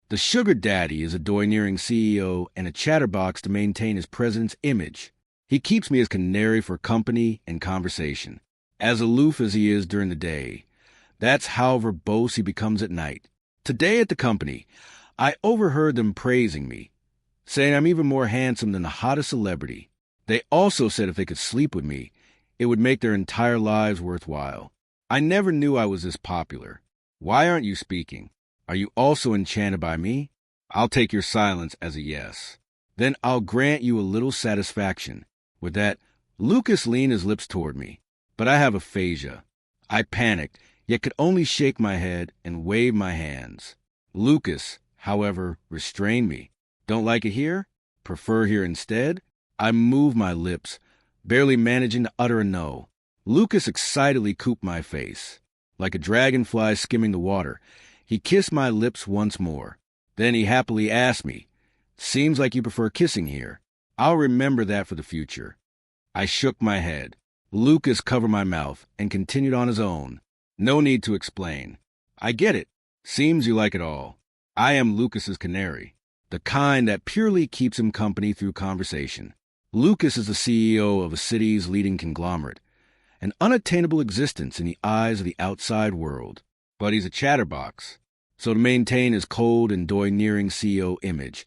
The sugar daddy is a domineering CEO and a chatterbox to maintain his president's image. He keeps me as canary for company and conversation, as aloof as he is during the day. That's how verbose he becomes at night. Today at the company, I overheard them praising me, saying I'm even more handsome than the hottest celebrity. They also said if they could sleep with me, it would make their entire lives worthwhile. I never knew I was this popular. Why aren't you speaking? Are you also enchanted by me? I'll take your silence as a yes. Then I'll grant you a little satisfaction. With that, Lucas leaned his lips toward me. But I have aphasia. I panicked, yet could only shake my head and wave my hands. Lucas, however, restrained me. Don't like it here? Prefer here instead? I moved my lips, barely managing to utter a no. Lucas excitedly cooped my face. Like a dragonfly skimming the water, he kissed my lips once more. Then he happily asked me, "Seems like you prefer kissing here. I'll remember that for the future." I shook my head. Lucas covered my mouth and continued on his own. No need to explain. I get it. Seems you like it all. I am Lucas's canary, the kind that purely keeps him company through conversation. Lucas is the CEO of a city's leading conglomerate, an unattainable existence in the eyes of the outside world. But he's a chatterbox. So to maintain his cold and domineering CEO image,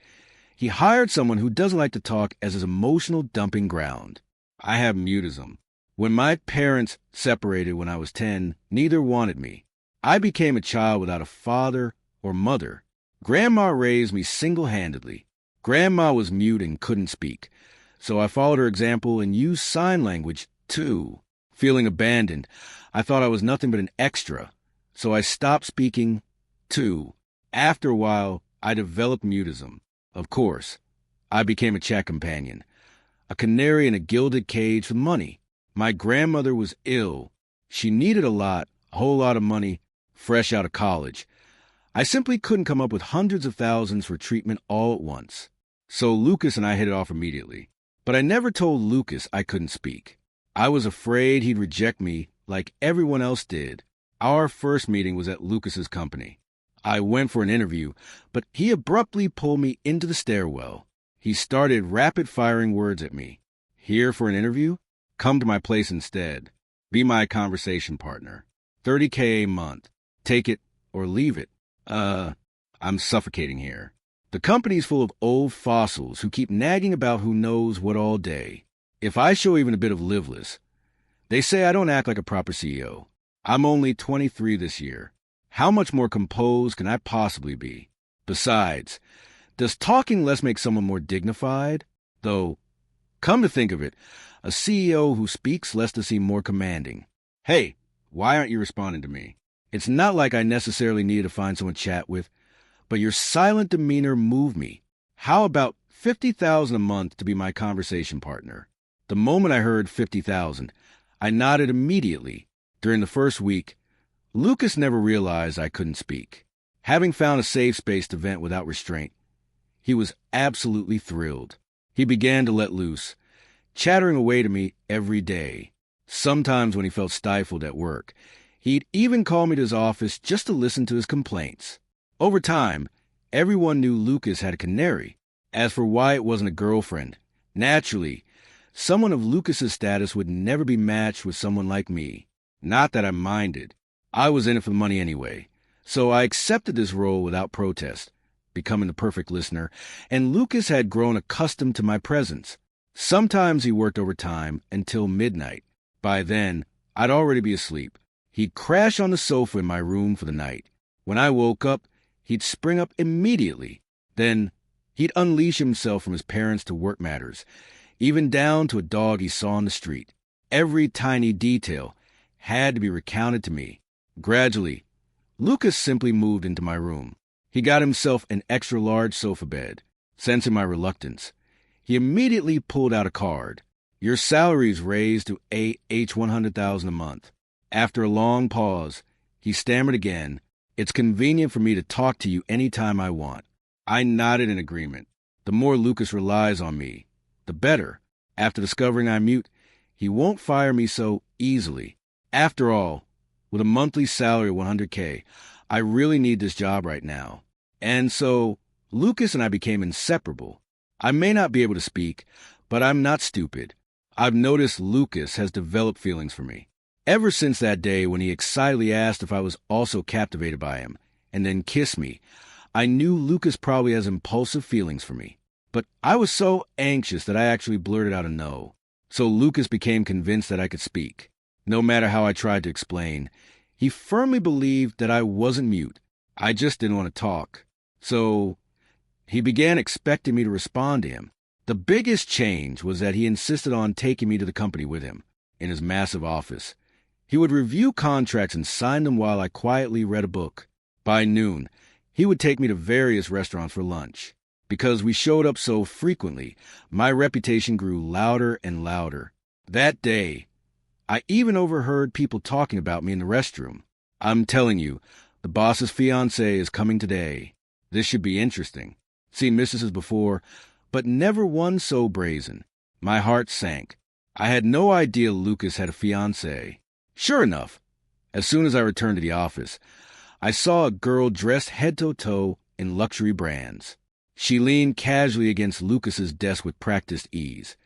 he hired someone who doesn't like to talk as his emotional dumping ground. I have mutism. When my parents separated when I was 10, neither wanted me. I became a child without a father or mother. Grandma raised me single-handedly. Grandma was mute and couldn't speak, so I followed her example and used sign language, too. Feeling abandoned, I thought I was nothing but an extra, so I stopped speaking, too. After a while, I developed mutism. Of course, I became a chat companion, a canary in a gilded cage for money. My grandmother was ill. She needed a whole lot of money, fresh out of college. I simply couldn't come up with hundreds of thousands for treatment all at once. So Lucas and I hit it off immediately. But I never told Lucas I couldn't speak. I was afraid he'd reject me like everyone else did. Our first meeting was at Lucas's company. I went for an interview, but he abruptly pulled me into the stairwell. He started rapid-firing words at me. Here for an interview? Come to my place instead. Be my conversation partner. $30K a month. Take it or leave it. I'm suffocating here. The company's full of old fossils who keep nagging about who knows what all day. If I show even a bit of liveless, they say I don't act like a proper CEO. I'm only 23 this year. How much more composed can I possibly be? Besides, does talking less make someone more dignified? Though, come to think of it, a CEO who speaks less to seem more commanding. Hey, why aren't you responding to me? It's not like I necessarily needed to find someone to chat with, but your silent demeanor moved me. How about $50,000 a month to be my conversation partner? The moment I heard $50,000, I nodded immediately. During the first week, Lucas never realized I couldn't speak. Having found a safe space to vent without restraint, he was absolutely thrilled. He began to let loose, chattering away to me every day. Sometimes when he felt stifled at work, he'd even call me to his office just to listen to his complaints. Over time, everyone knew Lucas had a canary. As for why it wasn't a girlfriend, naturally, someone of Lucas's status would never be matched with someone like me. Not that I minded. I was in it for the money anyway, so I accepted this role without protest, becoming the perfect listener, and Lucas had grown accustomed to my presence. Sometimes he worked overtime until midnight. By then, I'd already be asleep. He'd crash on the sofa in my room for the night. When I woke up, he'd spring up immediately. Then, he'd unleash himself from his parents to work matters, even down to a dog he saw on the street. Every tiny detail had to be recounted to me. Gradually, Lucas simply moved into my room. He got himself an extra-large sofa bed. Sensing my reluctance, he immediately pulled out a card. Your salary's raised to $100,000 a month. After a long pause, he stammered again. It's convenient for me to talk to you anytime I want. I nodded in agreement. The more Lucas relies on me, the better. After discovering I'm mute, he won't fire me so easily. After all, with a monthly salary of $100K, I really need this job right now. And so Lucas and I became inseparable. I may not be able to speak, but I'm not stupid. I've noticed Lucas has developed feelings for me. Ever since that day when he excitedly asked if I was also captivated by him, and then kissed me, I knew Lucas probably has impulsive feelings for me. But I was so anxious that I actually blurted out a no. So Lucas became convinced that I could speak. No matter how I tried to explain, he firmly believed that I wasn't mute. I just didn't want to talk. So he began expecting me to respond to him. The biggest change was that he insisted on taking me to the company with him, in his massive office. He would review contracts and sign them while I quietly read a book. By noon, he would take me to various restaurants for lunch. Because we showed up so frequently, my reputation grew louder and louder. That day, I even overheard people talking about me in the restroom. I'm telling you, the boss's fiancée is coming today. This should be interesting. Seen mistresses before, but never one so brazen. My heart sank. I had no idea Lucas had a fiancée. Sure enough, as soon as I returned to the office, I saw a girl dressed head to toe in luxury brands. She leaned casually against Lucas's desk with practiced ease,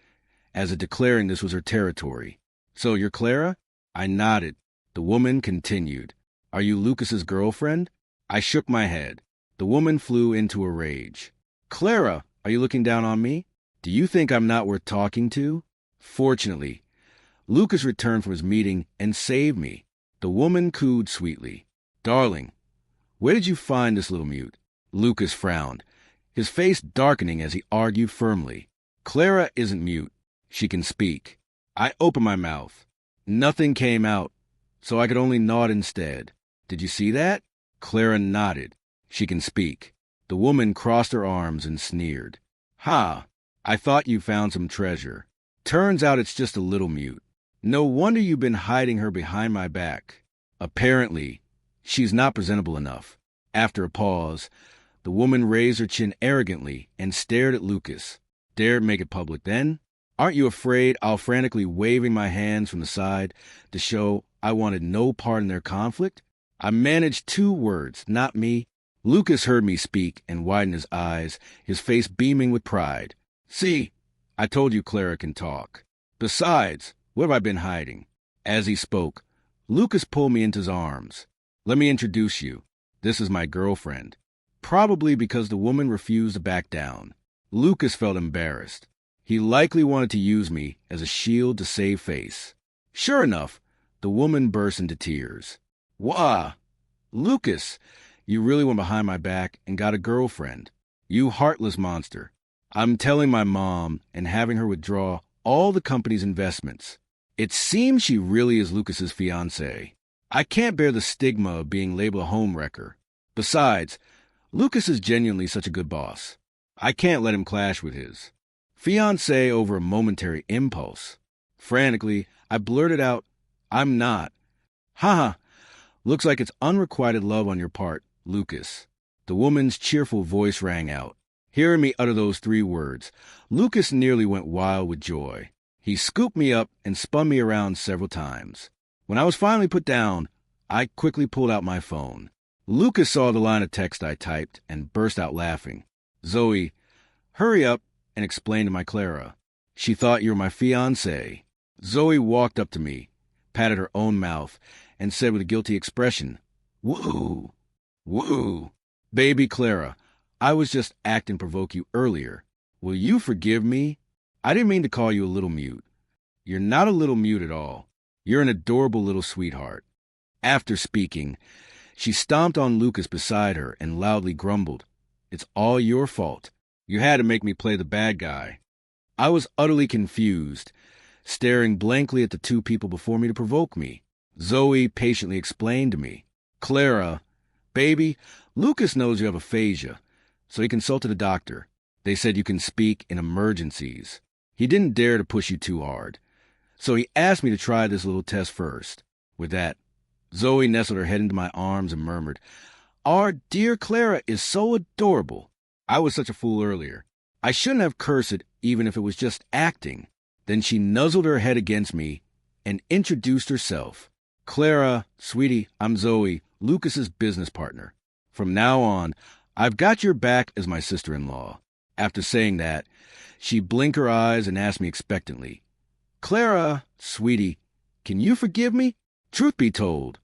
as if declaring this was her territory. So you're Clara? I nodded. The woman continued. Are you Lucas's girlfriend? I shook my head. The woman flew into a rage. Clara, are you looking down on me? Do you think I'm not worth talking to? Fortunately, Lucas returned from his meeting and saved me. The woman cooed sweetly. Darling, where did you find this little mute? Lucas frowned, his face darkening as he argued firmly. Clara isn't mute. She can speak. I opened my mouth. Nothing came out, so I could only nod instead. Did you see that? Clara nodded. She can speak. The woman crossed her arms and sneered. Ha! I thought you found some treasure. Turns out it's just a little mute. No wonder you've been hiding her behind my back. Apparently, she's not presentable enough. After a pause, the woman raised her chin arrogantly and stared at Lucas. Dared make it public then? Aren't you afraid I'll frantically waving my hands from the side to show I wanted no part in their conflict? I managed 2 words, not me. Lucas heard me speak and widened his eyes, his face beaming with pride. See, I told you Clara can talk. Besides, where have I been hiding? As he spoke, Lucas pulled me into his arms. Let me introduce you. This is my girlfriend. Probably because the woman refused to back down. Lucas felt embarrassed. He likely wanted to use me as a shield to save face. Sure enough, the woman burst into tears. Wah! Lucas, you really went behind my back and got a girlfriend. You heartless monster. I'm telling my mom and having her withdraw all the company's investments. It seems she really is Lucas's fiancée. I can't bear the stigma of being labeled a homewrecker. Besides, Lucas is genuinely such a good boss. I can't let him clash with his fiancée over a momentary impulse. Frantically, I blurted out, I'm not. Haha, looks like it's unrequited love on your part, Lucas. The woman's cheerful voice rang out. Hearing me utter those 3 words, Lucas nearly went wild with joy. He scooped me up and spun me around several times. When I was finally put down, I quickly pulled out my phone. Lucas saw the line of text I typed and burst out laughing. Zoe, hurry up and explain to my Clara. She thought you were my fiancé. Zoe walked up to me, patted her own mouth, and said with a guilty expression, Woo! Woo! Baby Clara, I was just acting to provoke you earlier. Will you forgive me? I didn't mean to call you a little mute. You're not a little mute at all. You're an adorable little sweetheart. After speaking, she stomped on Lucas beside her and loudly grumbled, It's all your fault. You had to make me play the bad guy. I was utterly confused, staring blankly at the 2 people before me to provoke me. Zoe patiently explained to me, Clara, baby, Lucas knows you have aphasia, so he consulted a doctor. They said you can speak in emergencies. He didn't dare to push you too hard, so he asked me to try this little test first. With that, Zoe nestled her head into my arms and murmured, Our dear Clara is so adorable. I was such a fool earlier. I shouldn't have cursed even if it was just acting. Then she nuzzled her head against me and introduced herself. Clara, sweetie, I'm Zoe, Lucas's business partner. From now on, I've got your back as my sister-in-law. After saying that, she blinked her eyes and asked me expectantly, Clara, sweetie, can you forgive me? Truth be told,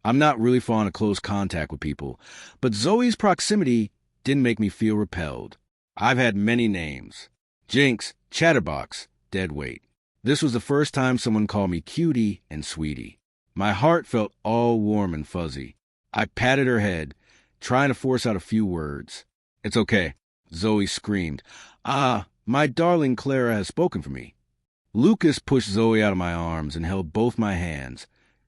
I'm not really fond of close contact with people, but Zoe's proximity didn't make me feel repelled. I've had many names. Jinx, Chatterbox, Deadweight. This was the first time someone called me cutie and sweetie. My heart felt all warm and fuzzy. I patted her head, trying to force out a few words. It's okay, Zoe screamed. My darling Clara has spoken for me. Lucas pushed Zoe out of my arms and held both my hands,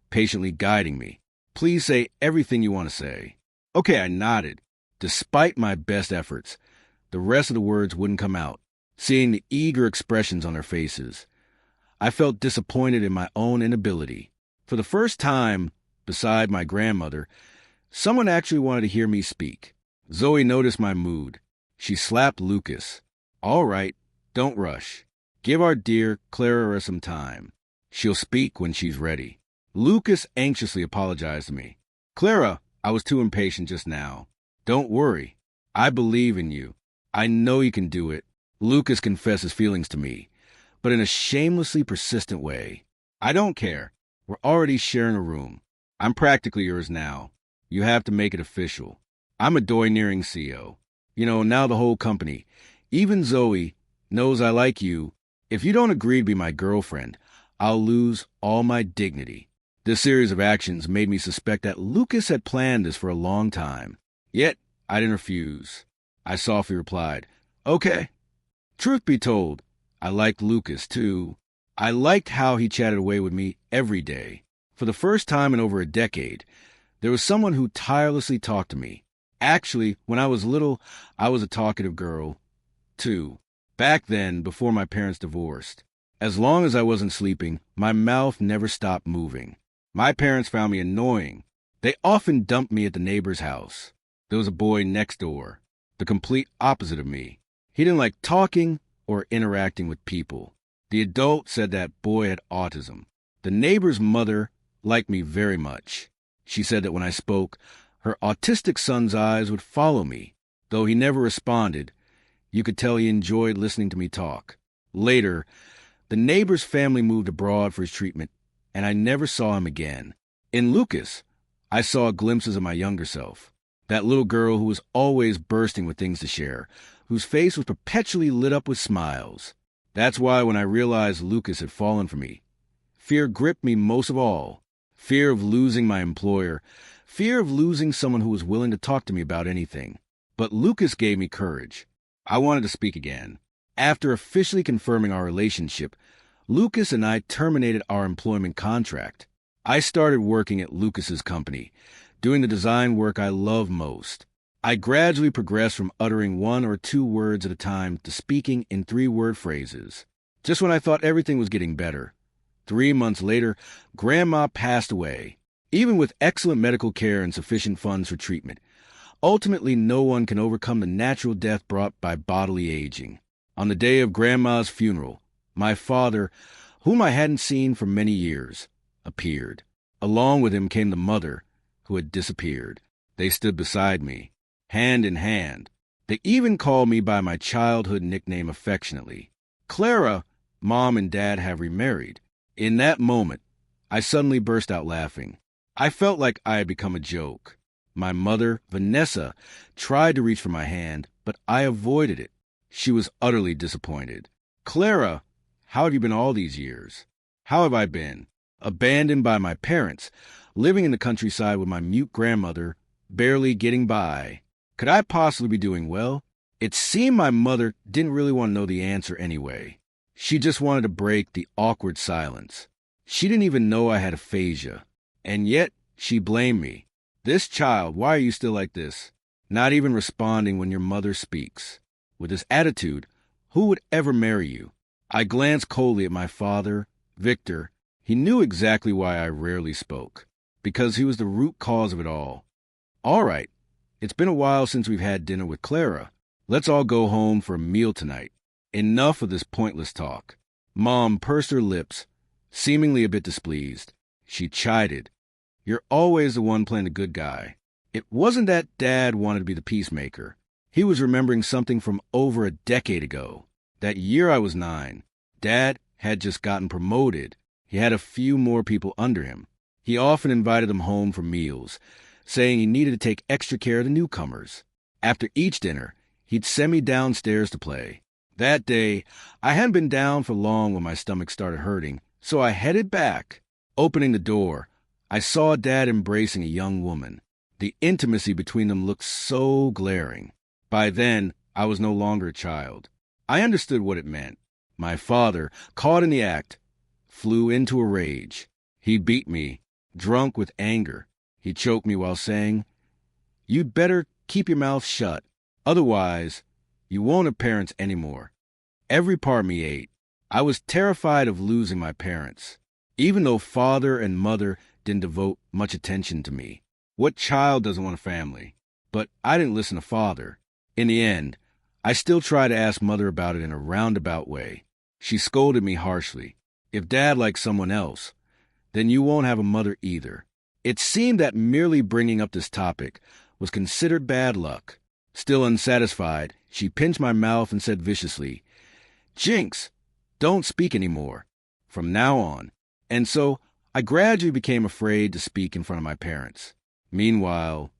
patiently guiding me. Please say everything you want to say. Okay, I nodded. Despite my best efforts, the rest of the words wouldn't come out, seeing the eager expressions on their faces. I felt disappointed in my own inability. For the first time, beside my grandmother, someone actually wanted to hear me speak. Zoe noticed my mood. She slapped Lucas. All right, don't rush. Give our dear Clara some time. She'll speak when she's ready. Lucas anxiously apologized to me. Clara, I was too impatient just now. Don't worry. I believe in you. I know you can do it. Lucas confessed his feelings to me, but in a shamelessly persistent way. I don't care. We're already sharing a room. I'm practically yours now. You have to make it official. I'm a domineering CEO. Now the whole company, even Zoe, knows I like you. If you don't agree to be my girlfriend, I'll lose all my dignity. This series of actions made me suspect that Lucas had planned this for a long time. Yet, I didn't refuse. I softly replied, Okay. Truth be told, I liked Lucas, too. I liked how he chatted away with me every day. For the first time in over a decade, there was someone who tirelessly talked to me. Actually, when I was little, I was a talkative girl, too. Back then, before my parents divorced. As long as I wasn't sleeping, my mouth never stopped moving. My parents found me annoying. They often dumped me at the neighbor's house. There was a boy next door, the complete opposite of me. He didn't like talking or interacting with people. The adult said that boy had autism. The neighbor's mother liked me very much. She said that when I spoke, her autistic son's eyes would follow me. Though he never responded, you could tell he enjoyed listening to me talk. Later, the neighbor's family moved abroad for his treatment, and I never saw him again. In Lucas, I saw glimpses of my younger self. That little girl who was always bursting with things to share, whose face was perpetually lit up with smiles. That's why when I realized Lucas had fallen for me, fear gripped me most of all. Fear of losing my employer, fear of losing someone who was willing to talk to me about anything. But Lucas gave me courage. I wanted to speak again. After officially confirming our relationship, Lucas and I terminated our employment contract. I started working at Lucas's company, doing the design work I love most. I gradually progressed from uttering 1 or 2 words at a time to speaking in 3-word phrases. Just when I thought everything was getting better. 3 months later, Grandma passed away. Even with excellent medical care and sufficient funds for treatment, ultimately no one can overcome the natural death brought by bodily aging. On the day of Grandma's funeral, my father, whom I hadn't seen for many years, appeared. Along with him came the mother, who had disappeared. They stood beside me, hand in hand. They even called me by my childhood nickname affectionately. Clara, Mom and Dad have remarried. In that moment, I suddenly burst out laughing. I felt like I had become a joke. My mother, Vanessa, tried to reach for my hand, but I avoided it. She was utterly disappointed. Clara, how have you been all these years? How have I been? Abandoned by my parents, living in the countryside with my mute grandmother, barely getting by. Could I possibly be doing well? It seemed my mother didn't really want to know the answer anyway. She just wanted to break the awkward silence. She didn't even know I had aphasia. And yet, she blamed me. This child, why are you still like this? Not even responding when your mother speaks. With this attitude, who would ever marry you? I glanced coldly at my father, Victor. He knew exactly why I rarely spoke. Because he was the root cause of it all. All right, it's been a while since we've had dinner with Clara. Let's all go home for a meal tonight. Enough of this pointless talk. Mom pursed her lips, seemingly a bit displeased. She chided. You're always the one playing the good guy. It wasn't that Dad wanted to be the peacemaker. He was remembering something from over a decade ago. That year I was 9, Dad had just gotten promoted. He had a few more people under him. He often invited them home for meals, saying he needed to take extra care of the newcomers. After each dinner, he'd send me downstairs to play. That day, I hadn't been down for long when my stomach started hurting, so I headed back. Opening the door, I saw Dad embracing a young woman. The intimacy between them looked so glaring. By then, I was no longer a child. I understood what it meant. My father, caught in the act, flew into a rage. He beat me, drunk with anger. He choked me while saying, "You'd better keep your mouth shut. Otherwise, you won't have parents anymore." Every part of me ate. I was terrified of losing my parents. Even though father and mother didn't devote much attention to me. What child doesn't want a family? But I didn't listen to father. In the end, I still tried to ask mother about it in a roundabout way. She scolded me harshly. If Dad likes someone else, then you won't have a mother either. It seemed that merely bringing up this topic was considered bad luck. Still unsatisfied, she pinched my mouth and said viciously, "Jinx, don't speak anymore from now on." And so I gradually became afraid to speak in front of my parents. Meanwhile,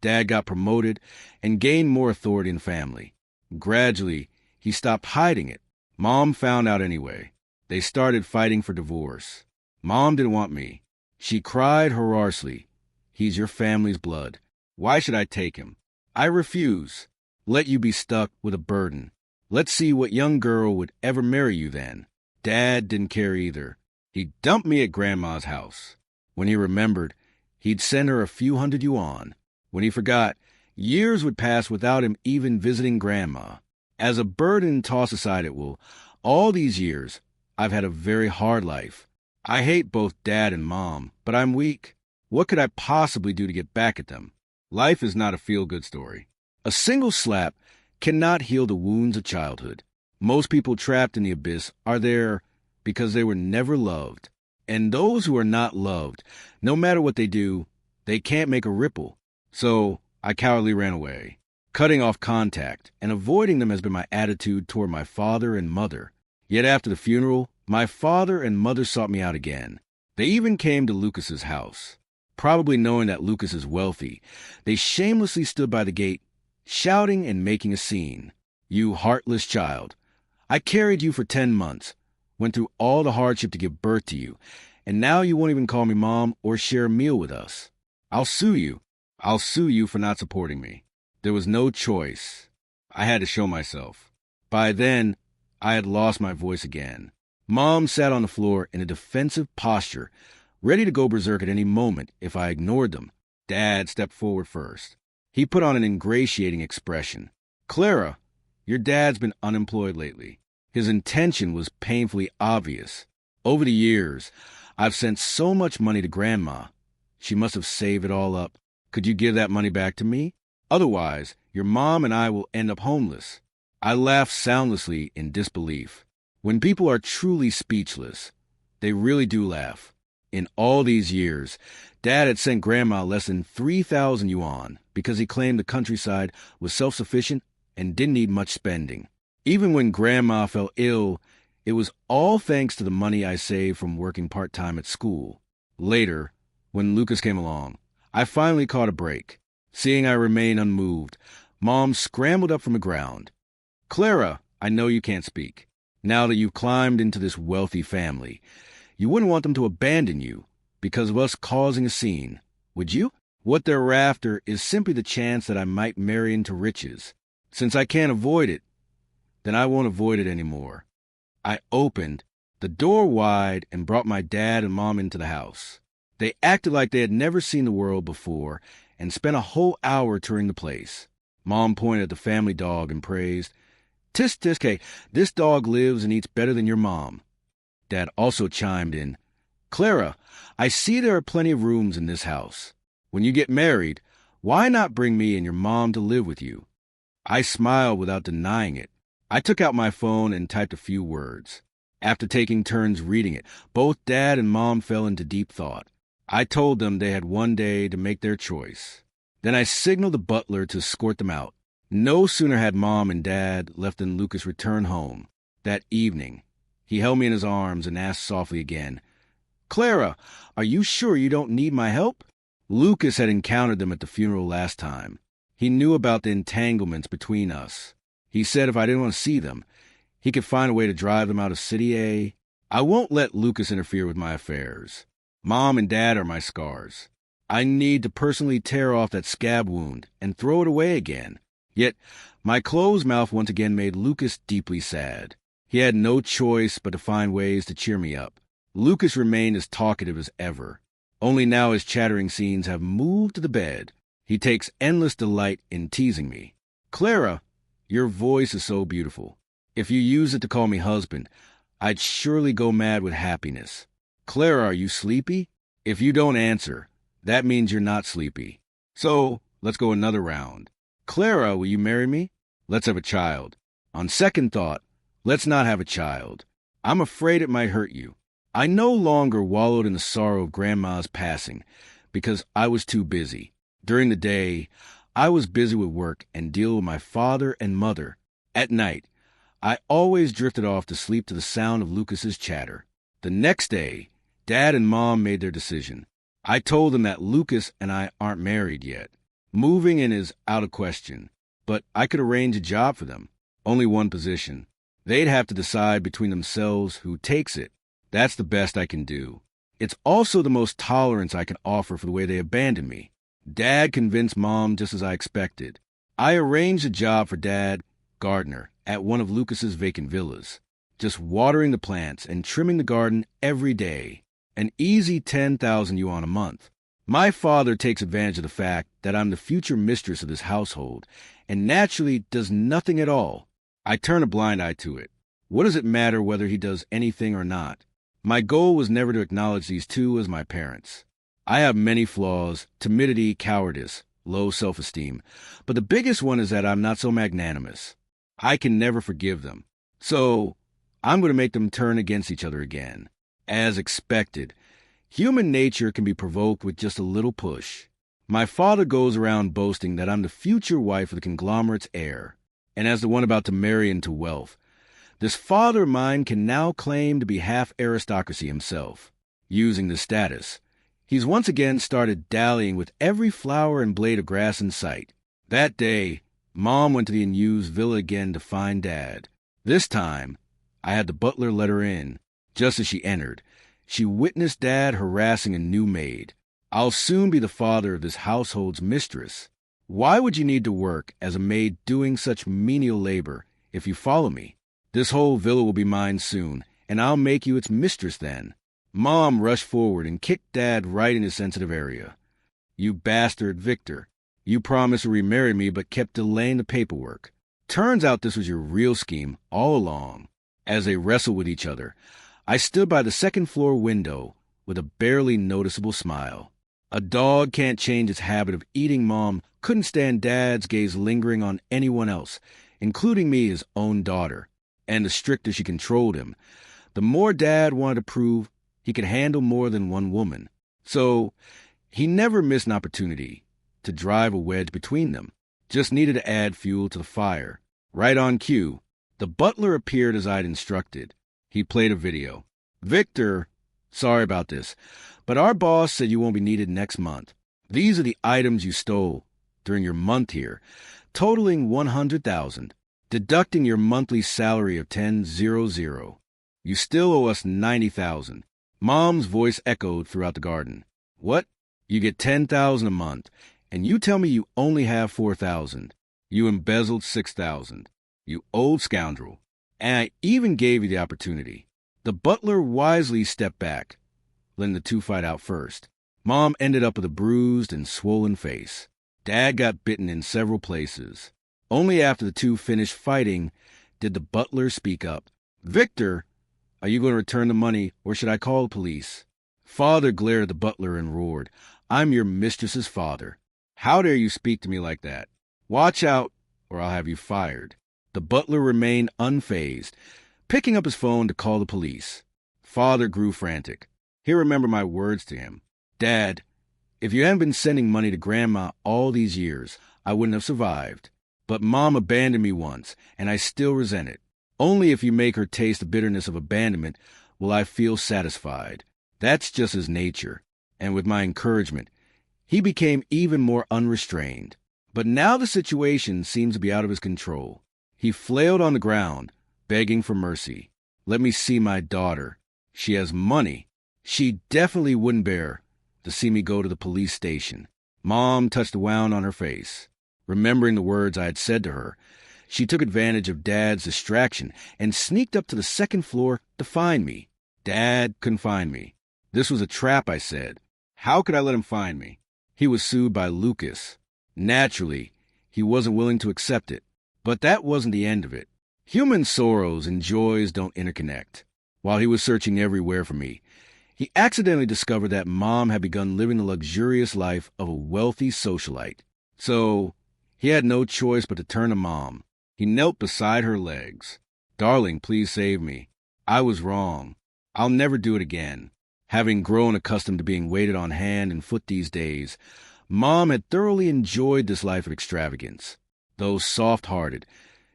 Dad got promoted and gained more authority in the family. Gradually, he stopped hiding it. Mom found out anyway. They started fighting for divorce. Mom didn't want me. She cried hororously. "He's your family's blood. Why should I take him? I refuse. Let you be stuck with a burden. Let's see what young girl would ever marry you then." Dad didn't care either. He dumped me at Grandma's house. When he remembered, he'd send her a few hundred yuan. When he forgot, years would pass without him even visiting Grandma. As a burden tossed aside at will, all these years, I've had a very hard life. I hate both Dad and Mom, but I'm weak. What could I possibly do to get back at them? Life is not a feel-good story. A single slap cannot heal the wounds of childhood. Most people trapped in the abyss are there because they were never loved. And those who are not loved, no matter what they do, they can't make a ripple. So I cowardly ran away. Cutting off contact and avoiding them has been my attitude toward my father and mother. Yet after the funeral, my father and mother sought me out again. They even came to Lucas's house. Probably knowing that Lucas is wealthy, they shamelessly stood by the gate, shouting and making a scene. "You heartless child. I carried you for 10 months, went through all the hardship to give birth to you, and now you won't even call me mom or share a meal with us. I'll sue you. I'll sue you for not supporting me." There was no choice. I had to show myself. By then, I had lost my voice again. Mom sat on the floor in a defensive posture, ready to go berserk at any moment if I ignored them. Dad stepped forward first. He put on an ingratiating expression. "Clara, your dad's been unemployed lately." His intention was painfully obvious. Over the years, I've sent so much money to Grandma. She must have saved it all up. Could you give that money back to me? Otherwise, your mom and I will end up homeless. I laughed soundlessly in disbelief. When people are truly speechless, they really do laugh. In all these years, Dad had sent Grandma less than 3,000 yuan because he claimed the countryside was self-sufficient and didn't need much spending. Even when Grandma fell ill, it was all thanks to the money I saved from working part-time at school. Later, when Lucas came along, I finally caught a break. Seeing I remained unmoved, Mom scrambled up from the ground. "Clara, I know you can't speak. Now that you've climbed into this wealthy family, you wouldn't want them to abandon you because of us causing a scene, would you? What they're after is simply the chance that I might marry into riches. Since I can't avoid it, then I won't avoid it anymore." I opened the door wide and brought my dad and mom into the house. They acted like they had never seen the world before and spent a whole hour touring the place. Mom pointed at the family dog and praised, "Tisk tisk hey, this dog lives and eats better than your mom." Dad also chimed in, "Clara, I see there are plenty of rooms in this house. When you get married, why not bring me and your mom to live with you?" I smiled without denying it. I took out my phone and typed a few words. After taking turns reading it, both Dad and Mom fell into deep thought. I told them they had one day to make their choice. Then I signaled the butler to escort them out. No sooner had Mom and Dad left than Lucas returned home. That evening, he held me in his arms and asked softly again, "Clara, are you sure you don't need my help?" Lucas had encountered them at the funeral last time. He knew about the entanglements between us. He said if I didn't want to see them, he could find a way to drive them out of City A. I won't let Lucas interfere with my affairs. Mom and Dad are my scars. I need to personally tear off that scab wound and throw it away again. Yet my closed mouth once again made Lucas deeply sad. He had no choice but to find ways to cheer me up. Lucas remained as talkative as ever. Only now his chattering scenes have moved to the bed. He takes endless delight in teasing me. "Clara, your voice is so beautiful. If you use it to call me husband, I'd surely go mad with happiness. Clara, are you sleepy? If you don't answer, that means you're not sleepy. So, let's go another round. Clara, will you marry me? Let's have a child. On second thought, let's not have a child. I'm afraid it might hurt you." I no longer wallowed in the sorrow of Grandma's passing because I was too busy. During the day, I was busy with work and dealing with my father and mother. At night, I always drifted off to sleep to the sound of Lucas's chatter. The next day, Dad and Mom made their decision. I told them that Lucas and I aren't married yet. Moving in is out of question, but I could arrange a job for them. Only one position. They'd have to decide between themselves who takes it. That's the best I can do. It's also the most tolerance I can offer for the way they abandoned me. Dad convinced Mom just as I expected. I arranged a job for Dad, gardener, at one of Lucas's vacant villas. Just watering the plants and trimming the garden every day. An easy 10,000 yuan a month. My father takes advantage of the fact that I'm the future mistress of this household and naturally does nothing at all. I turn a blind eye to it. What does it matter whether he does anything or not? My goal was never to acknowledge these two as my parents. I have many flaws: timidity, cowardice, low self-esteem. But the biggest one is that I'm not so magnanimous. I can never forgive them. So I'm going to make them turn against each other again. As expected, human nature can be provoked with just a little push. My father goes around boasting that I'm the future wife of the conglomerate's heir, and as the one about to marry into wealth. This father of mine can now claim to be half aristocracy himself. Using this status, he's once again started dallying with every flower and blade of grass in sight. That day, Mom went to the unused villa again to find Dad. This time, I had the butler let her in. Just as she entered, she witnessed Dad harassing a new maid. "I'll soon be the father of this household's mistress. Why would you need to work as a maid doing such menial labor if you follow me? This whole villa will be mine soon, and I'll make you its mistress then." Mom rushed forward and kicked Dad right in his sensitive area. "You bastard, Victor. You promised to remarry me but kept delaying the paperwork. Turns out this was your real scheme all along." As they wrestled with each other, I stood by the second-floor window with a barely noticeable smile. A dog can't change its habit of eating. Mom couldn't stand Dad's gaze lingering on anyone else, including me, his own daughter. And the stricter she controlled him, the more Dad wanted to prove he could handle more than one woman. So he never missed an opportunity to drive a wedge between them. Just needed to add fuel to the fire. Right on cue, the butler appeared as I'd instructed. He played a video. "Victor, sorry about this, but our boss said you won't be needed next month. These are the items you stole during your month here, totaling 100,000. Deducting your monthly salary of 10,000. You still owe us 90,000. Mom's voice echoed throughout the garden. "What? You get 10,000 a month, and you tell me you only have 4,000. You embezzled 6,000. You old scoundrel. And I even gave you the opportunity." The butler wisely stepped back, letting the two fight out first. Mom ended up with a bruised and swollen face. Dad got bitten in several places. Only after the two finished fighting did the butler speak up. "Victor, are you going to return the money, or should I call the police?" Father glared at the butler and roared, "I'm your mistress's father. How dare you speak to me like that? Watch out, or I'll have you fired." The butler remained unfazed, picking up his phone to call the police. Father grew frantic. He remembered my words to him. "Dad, If you hadn't been sending money to Grandma all these years, I wouldn't have survived. But Mom abandoned me once, and I still resent it. Only if you make her taste the bitterness of abandonment will I feel satisfied. That's just his nature. And with my encouragement, he became even more unrestrained. But now the situation seems to be out of his control. He flailed on the ground, begging for mercy. Let me see my daughter. She has money. She definitely wouldn't bear to see me go to the police station. Mom touched the wound on her face. Remembering the words I had said to her, she took advantage of Dad's distraction and sneaked up to the second floor to find me. Dad couldn't find me. This was a trap, I said. How could I let him find me? He was sued by Lucas. Naturally, he wasn't willing to accept it. But that wasn't the end of it. Human sorrows and joys don't interconnect. While he was searching everywhere for me, he accidentally discovered that Mom had begun living the luxurious life of a wealthy socialite. So he had no choice but to turn to Mom. He knelt beside her legs. Darling, please save me. I was wrong. I'll never do it again. Having grown accustomed to being waited on hand and foot these days, Mom had thoroughly enjoyed this life of extravagance. Though soft-hearted,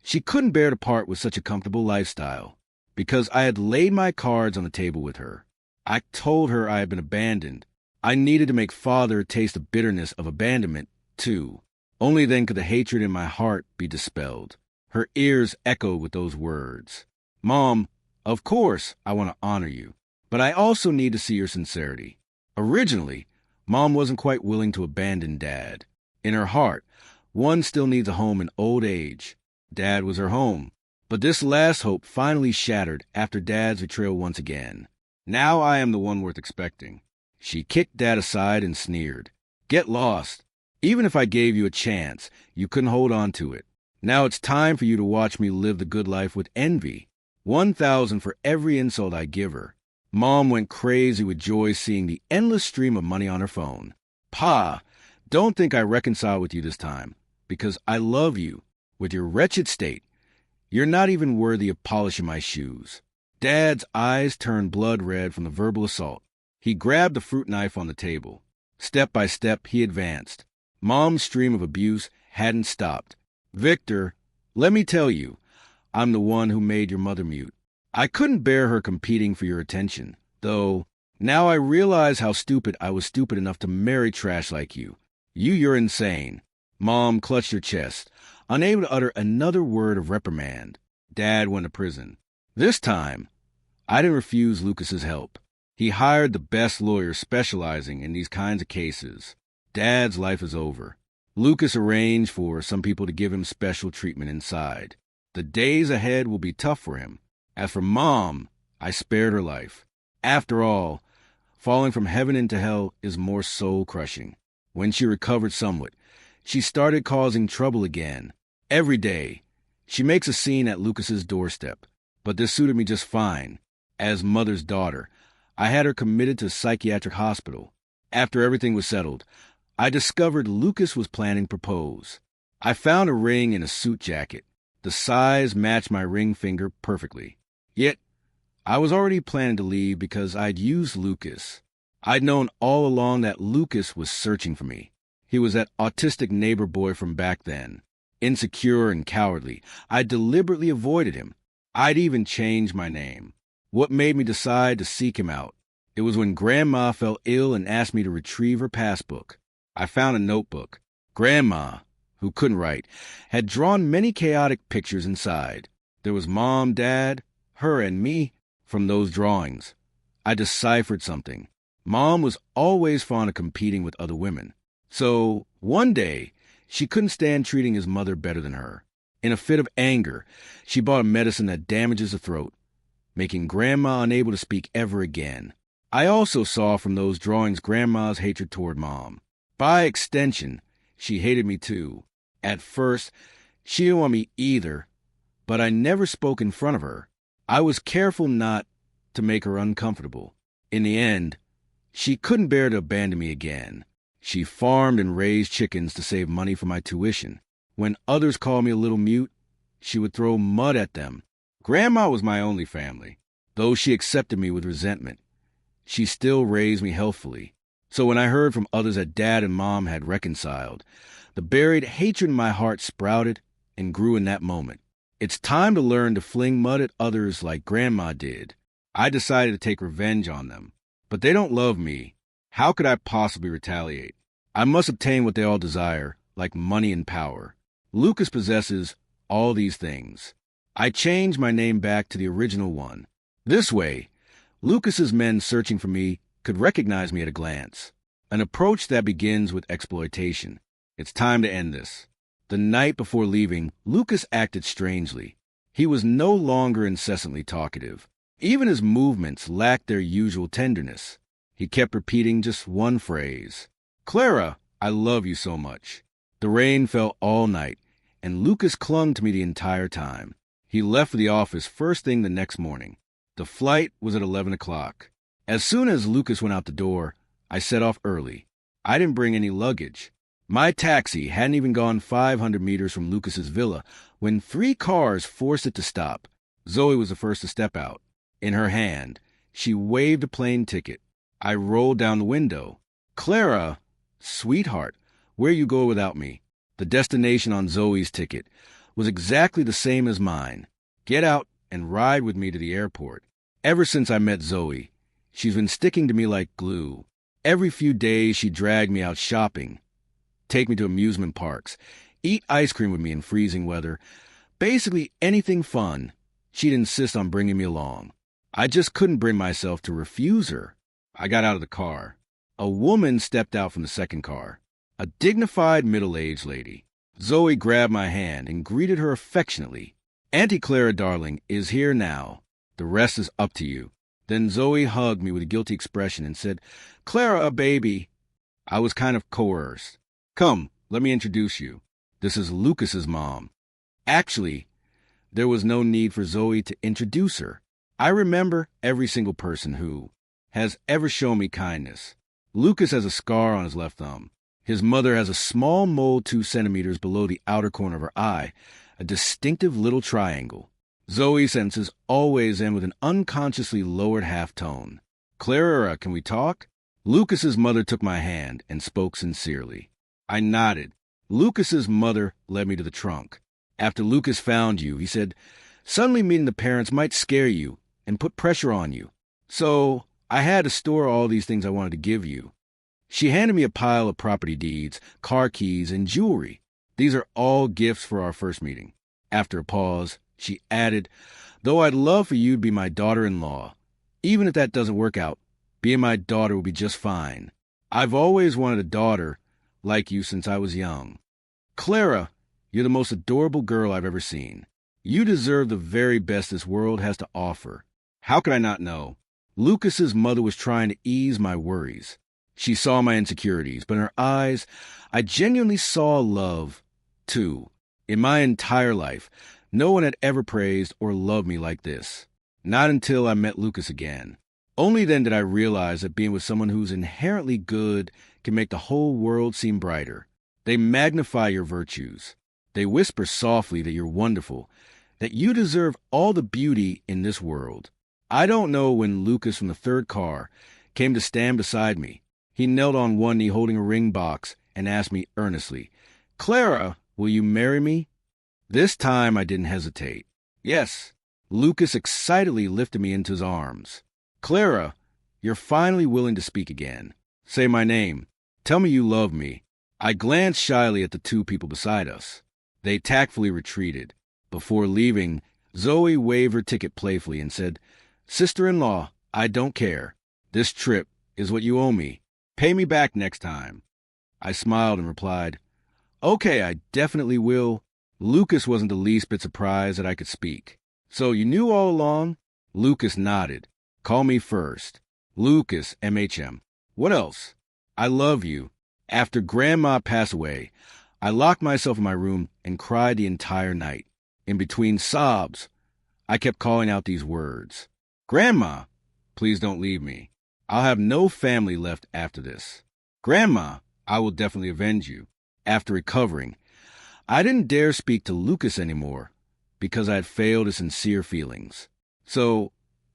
she couldn't bear to part with such a comfortable lifestyle. Because I had laid my cards on the table with her. I told her I had been abandoned. I needed to make Father taste the bitterness of abandonment, too. Only then could the hatred in my heart be dispelled. Her ears echoed with those words. Mom, of course I want to honor you, but I also need to see your sincerity. Originally, Mom wasn't quite willing to abandon Dad. In her heart, one still needs a home in old age. Dad was her home. But this last hope finally shattered after Dad's betrayal once again. Now I am the one worth expecting. She kicked Dad aside and sneered. Get lost. Even if I gave you a chance, you couldn't hold on to it. Now it's time for you to watch me live the good life with envy. 1,000 for every insult I give her. Mom went crazy with joy seeing the endless stream of money on her phone. Pa, don't think I reconcile with you this time, because I love you. With your wretched state, you're not even worthy of polishing my shoes. Dad's eyes turned blood red from the verbal assault. He grabbed the fruit knife on the table. Step by step, he advanced. Mom's stream of abuse hadn't stopped. Victor, let me tell you, I'm the one who made your mother mute. I couldn't bear her competing for your attention, though now I realize how stupid I was stupid enough to marry trash like you. You're insane. Mom clutched her chest, unable to utter another word of reprimand. Dad went to prison. This time, I didn't refuse Lucas's help. He hired the best lawyers specializing in these kinds of cases. Dad's life is over. Lucas arranged for some people to give him special treatment inside. The days ahead will be tough for him. As for Mom, I spared her life. After all, falling from heaven into hell is more soul-crushing. When she recovered somewhat, she started causing trouble again. Every day, she makes a scene at Lucas's doorstep. But this suited me just fine. As mother's daughter, I had her committed to a psychiatric hospital. After everything was settled, I discovered Lucas was planning to propose. I found a ring in a suit jacket. The size matched my ring finger perfectly. Yet, I was already planning to leave because I'd used Lucas. I'd known all along that Lucas was searching for me. He was that autistic neighbor boy from back then. Insecure and cowardly, I deliberately avoided him. I'd even changed my name. What made me decide to seek him out? It was when Grandma fell ill and asked me to retrieve her passbook. I found a notebook. Grandma, who couldn't write, had drawn many chaotic pictures inside. There was Mom, Dad, her, and me from those drawings. I deciphered something. Mom was always fond of competing with other women. So, one day, she couldn't stand treating his mother better than her. In a fit of anger, she bought a medicine that damages the throat, making Grandma unable to speak ever again. I also saw from those drawings Grandma's hatred toward Mom. By extension, she hated me too. At first, she didn't want me either, but I never spoke in front of her. I was careful not to make her uncomfortable. In the end, she couldn't bear to abandon me again. She farmed and raised chickens to save money for my tuition. When others called me a little mute, she would throw mud at them. Grandma was my only family. Though she accepted me with resentment, she still raised me healthfully. So when I heard from others that Dad and Mom had reconciled, the buried hatred in my heart sprouted and grew in that moment. It's time to learn to fling mud at others like Grandma did. I decided to take revenge on them. But they don't love me. How could I possibly retaliate? I must obtain what they all desire, like money and power. Lucas possesses all these things. I changed my name back to the original one. This way, Lucas's men searching for me could recognize me at a glance. An approach that begins with exploitation. It's time to end this. The night before leaving, Lucas acted strangely. He was no longer incessantly talkative. Even his movements lacked their usual tenderness. He kept repeating just one phrase. "Clara, I love you so much." The rain fell all night, and Lucas clung to me the entire time. He left for the office first thing the next morning. The flight was at 11 o'clock. As soon as Lucas went out the door, I set off early. I didn't bring any luggage. My taxi hadn't even gone 500 meters from Lucas's villa when 3 cars forced it to stop. Zoe was the first to step out. In her hand, she waved a plane ticket. I rolled down the window. "Clara, sweetheart, where you go without me?" The destination on Zoe's ticket was exactly the same as mine. Get out and ride with me to the airport. Ever since I met Zoe, she's been sticking to me like glue. Every few days she dragged me out shopping, take me to amusement parks, eat ice cream with me in freezing weather. Basically anything fun, she'd insist on bringing me along. I just couldn't bring myself to refuse her. I got out of the car. A woman stepped out from the second car. A dignified middle-aged lady. Zoe grabbed my hand and greeted her affectionately. "Auntie Clara, darling, is here now. The rest is up to you." Then Zoe hugged me with a guilty expression and said, "Clara, a baby." I was kind of coerced. "Come, let me introduce you. This is Lucas's mom." Actually, there was no need for Zoe to introduce her. I remember every single person who has ever shown me kindness. Lucas has a scar on his left thumb. His mother has a small mole 2 centimeters below the outer corner of her eye, a distinctive little triangle. Zoe's sentences always end with an unconsciously lowered half tone. "Clara, can we talk?" Lucas's mother took my hand and spoke sincerely. I nodded. Lucas's mother led me to the trunk. "After Lucas found you," he said, "suddenly meeting the parents might scare you and put pressure on you. So I had to store all these things I wanted to give you." She handed me a pile of property deeds, car keys, and jewelry. "These are all gifts for our first meeting." After a pause, she added, "Though I'd love for you to be my daughter-in-law. Even if that doesn't work out, being my daughter will be just fine. I've always wanted a daughter like you since I was young. Clara, you're the most adorable girl I've ever seen. You deserve the very best this world has to offer." How could I not know? Lucas's mother was trying to ease my worries. She saw my insecurities, but in her eyes, I genuinely saw love, too. In my entire life, no one had ever praised or loved me like this. Not until I met Lucas again. Only then did I realize that being with someone who's inherently good can make the whole world seem brighter. They magnify your virtues. They whisper softly that you're wonderful, that you deserve all the beauty in this world. I don't know when Lucas from the third car came to stand beside me. He knelt on one knee holding a ring box and asked me earnestly, "Clara, will you marry me?" This time I didn't hesitate. "Yes." Lucas excitedly lifted me into his arms. "Clara, you're finally willing to speak again. Say my name. Tell me you love me." I glanced shyly at the 2 people beside us. They tactfully retreated. Before leaving, Zoe waved her ticket playfully and said, "Sister-in-law, I don't care. This trip is what you owe me. Pay me back next time." I smiled and replied, "Okay, I definitely will." Lucas wasn't the least bit surprised that I could speak. "So you knew all along?" Lucas nodded. "Call me first. Lucas, MHM. What else? I love you." After Grandma passed away, I locked myself in my room and cried the entire night. In between sobs, I kept calling out these words. "Grandma, please don't leave me. I'll have no family left after this. Grandma, I will definitely avenge you." After recovering, I didn't dare speak to Lucas anymore because I had failed his sincere feelings. So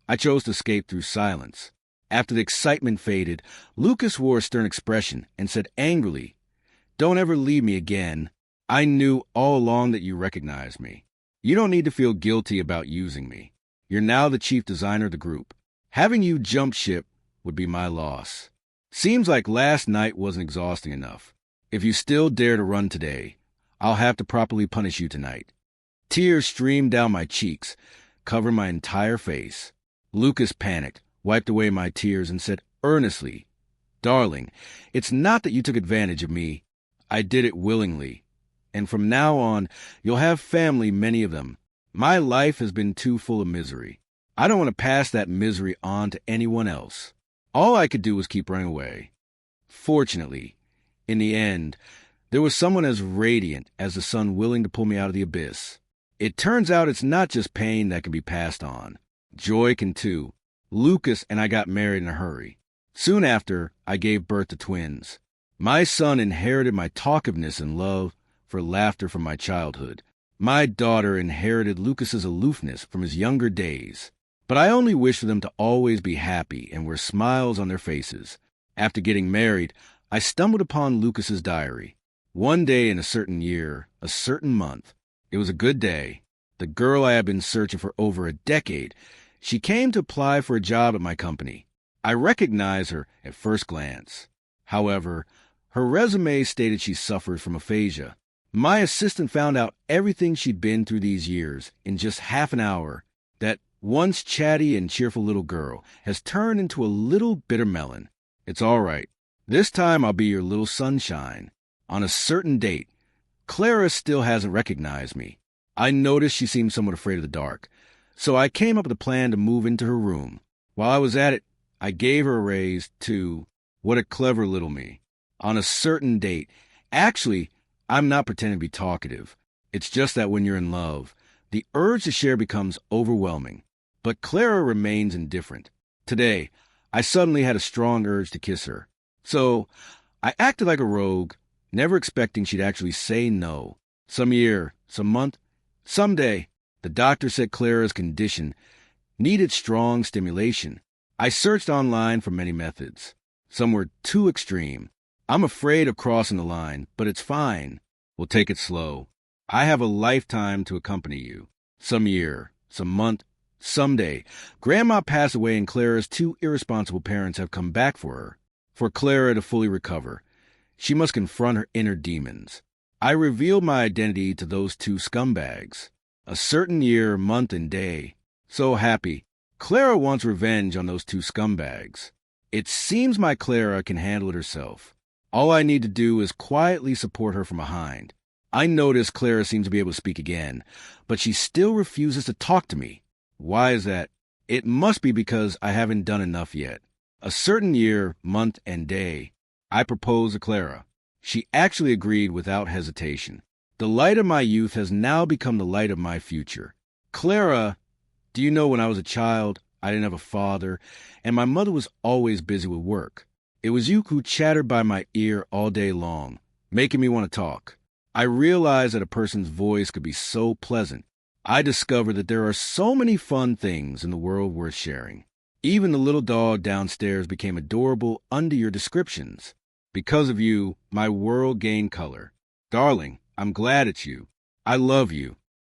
I chose to escape through silence. After the excitement faded, Lucas wore a stern expression and said angrily, "Don't ever leave me again. I knew all along that you recognized me. You don't need to feel guilty about using me. You're now the chief designer of the group. Having you jump ship would be my loss. Seems like last night wasn't exhausting enough. If you still dare to run today, I'll have to properly punish you tonight." Tears streamed down my cheeks, covering my entire face. Lucas panicked, wiped away my tears, and said earnestly, "Darling, it's not that you took advantage of me. I did it willingly. And from now on, you'll have family, many of them. My life has been too full of misery. I don't want to pass that misery on to anyone else." All I could do was keep running away. Fortunately, in the end, there was someone as radiant as the sun willing to pull me out of the abyss. It turns out it's not just pain that can be passed on. Joy can too. Lucas and I got married in a hurry. Soon after, I gave birth to twins. My son inherited my talkativeness and love for laughter from my childhood. My daughter inherited Lucas's aloofness from his younger days. But I only wish for them to always be happy and wear smiles on their faces. After getting married, I stumbled upon Lucas's diary. One day in a certain year, a certain month, it was a good day. The girl I had been searching for over a decade, she came to apply for a job at my company. I recognized her at first glance. However, her resume stated she suffered from aphasia. My assistant found out everything she'd been through these years in just half an hour. That once chatty and cheerful little girl has turned into a little bitter melon. It's all right. This time I'll be your little sunshine. On a certain date, Clara still hasn't recognized me. I noticed she seemed somewhat afraid of the dark, so I came up with a plan to move into her room. While I was at it, I gave her a raise, too. What a clever little me. On a certain date. Actually, I'm not pretending to be talkative. It's just that when you're in love, the urge to share becomes overwhelming. But Clara remains indifferent. Today, I suddenly had a strong urge to kiss her. So, I acted like a rogue, never expecting she'd actually say no. Some year, some month, someday, the doctor said Clara's condition needed strong stimulation. I searched online for many methods. Some were too extreme. I'm afraid of crossing the line, but it's fine. We'll take it slow. I have a lifetime to accompany you. Some year, some month, someday. Grandma passed away and Clara's two irresponsible parents have come back for her. For Clara to fully recover, she must confront her inner demons. I revealed my identity to those two scumbags. A certain year, month, and day. So happy. Clara wants revenge on those two scumbags. It seems my Clara can handle it herself. All I need to do is quietly support her from behind. I notice Clara seems to be able to speak again, but she still refuses to talk to me. Why is that? It must be because I haven't done enough yet. A certain year, month, and day, I proposed to Clara. She actually agreed without hesitation. The light of my youth has now become the light of my future. Clara, do you know when I was a child, I didn't have a father, and my mother was always busy with work. It was you who chattered by my ear all day long, making me want to talk. I realized that a person's voice could be so pleasant. I discovered that there are so many fun things in the world worth sharing. Even the little dog downstairs became adorable under your descriptions. Because of you, my world gained color. Darling, I'm glad it's you. I love you.